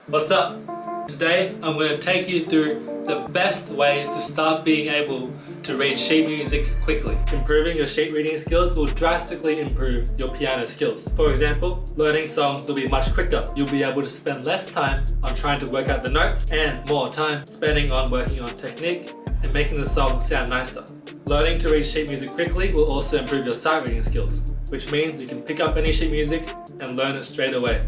What's up? Today I'm going to take you through the best ways to start being able to read sheet music quickly. Improving your sheet reading skills will drastically improve your piano skills. For example, learning songs will be much quicker. You'll be able to spend less time on trying to work out the notes and more time spending on working on technique and making the song sound nicer. Learning to read sheet music quickly will also improve your sight reading skills, which means you can pick up any sheet music and learn it straight away.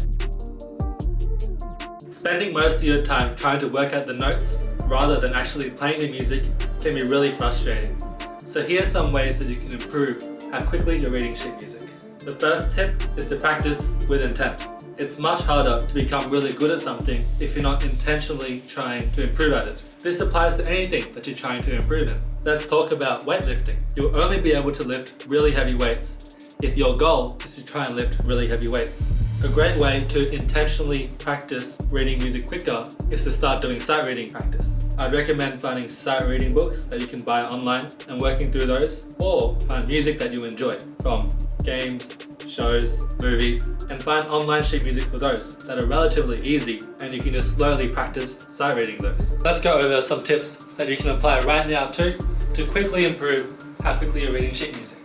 Spending most of your time trying to work out the notes rather than actually playing the music can be really frustrating. So here are some ways that you can improve how quickly you're reading sheet music. The first tip is to practice with intent. It's much harder to become really good at something if you're not intentionally trying to improve at it. This applies to anything that you're trying to improve in. Let's talk about weightlifting. You'll only be able to lift really heavy weights if your goal is to try and lift really heavy weights. A great way to intentionally practice reading music quicker is to start doing sight reading practice. I'd recommend finding sight reading books that you can buy online and working through those, or find music that you enjoy from games, shows, movies, and find online sheet music for those that are relatively easy and you can just slowly practice sight reading those. Let's go over some tips that you can apply right now to quickly improve how quickly you're reading sheet music.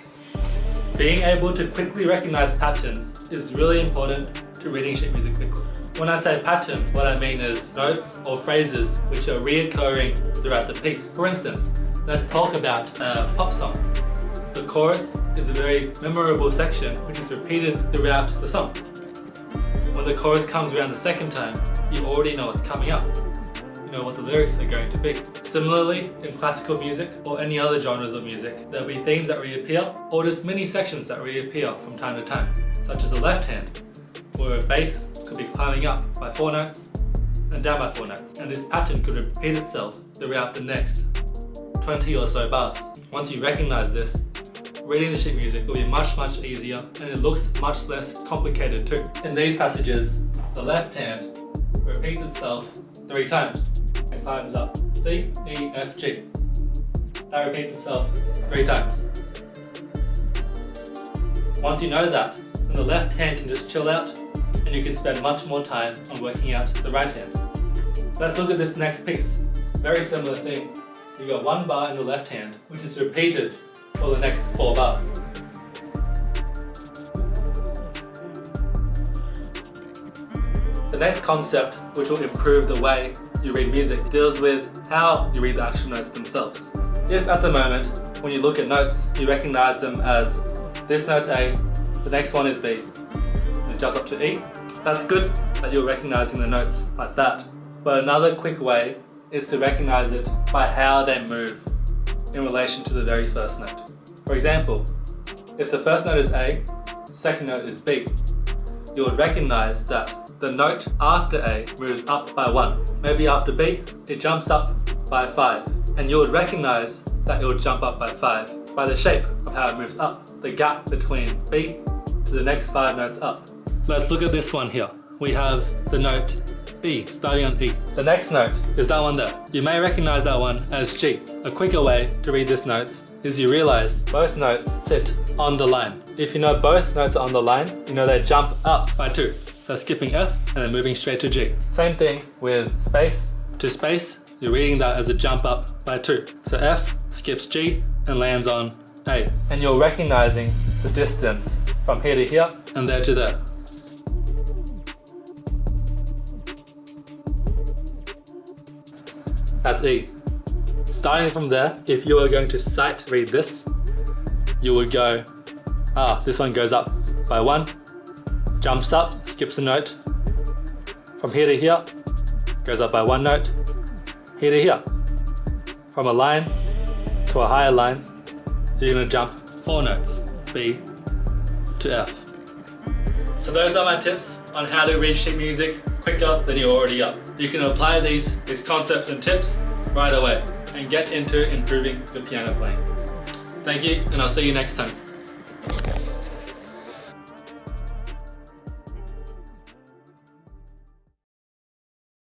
Being able to quickly recognize patterns is really important to reading sheet music quickly. When I say patterns, what I mean is notes or phrases which are reoccurring throughout the piece. For instance, let's talk about a pop song. The chorus is a very memorable section which is repeated throughout the song. When the chorus comes around the second time, you already know what's coming up. You know what the lyrics are going to be. Similarly, in classical music or any other genres of music, there'll be themes that reappear or just mini sections that reappear from time to time, such as a left hand, where a bass could be climbing up by 4 notes and down by 4 notes, and this pattern could repeat itself throughout the next 20 or so bars. Once you recognize this, reading the sheet music will be much easier and it looks much less complicated too. In these passages, the left hand repeats itself 3 times and climbs up. C, E, F, G. That repeats itself 3 times. Once you know that, then the left hand can just chill out and you can spend much more time on working out the right hand. Let's look at this next piece. Very similar thing. You've got 1 bar in the left hand, which is repeated for the next 4 bars. The next concept, which will improve the way you read music, deals with how you read the actual notes themselves. If at the moment, when you look at notes, you recognize them as this note's A, the next one is B, and it jumps up to E, that's good that you're recognizing the notes like that. But another quick way is to recognize it by how they move in relation to the very first note. For example, if the first note is A, the second note is B, you would recognize that the note after A moves up by 1. Maybe after B, it jumps up by 5. And you would recognize that it will jump up by 5 by the shape of how it moves up, the gap between B to the next 5 notes up. Let's look at this one here. We have the note B starting on E. The next note is that one there. You may recognize that one as G. A quicker way to read this note is you realize both notes sit on the line. If you know both notes are on the line, you know they jump up by 2. So skipping F and then moving straight to G. Same thing with space to space. You're reading that as a jump up by 2. So F skips G and lands on A. And you're recognizing the distance from here to here and there to there. That's E. Starting from there, if you were going to sight read this, you would go, this one goes up by 1, jumps up, skips a note, from here to here, goes up by 1 note, here to here. From a line to a higher line, you're going to jump 4 notes, B to F. So those are my tips on how to read sheet music quicker than you already are. You can apply these concepts and tips right away and get into improving your piano playing. Thank you, and I'll see you next time.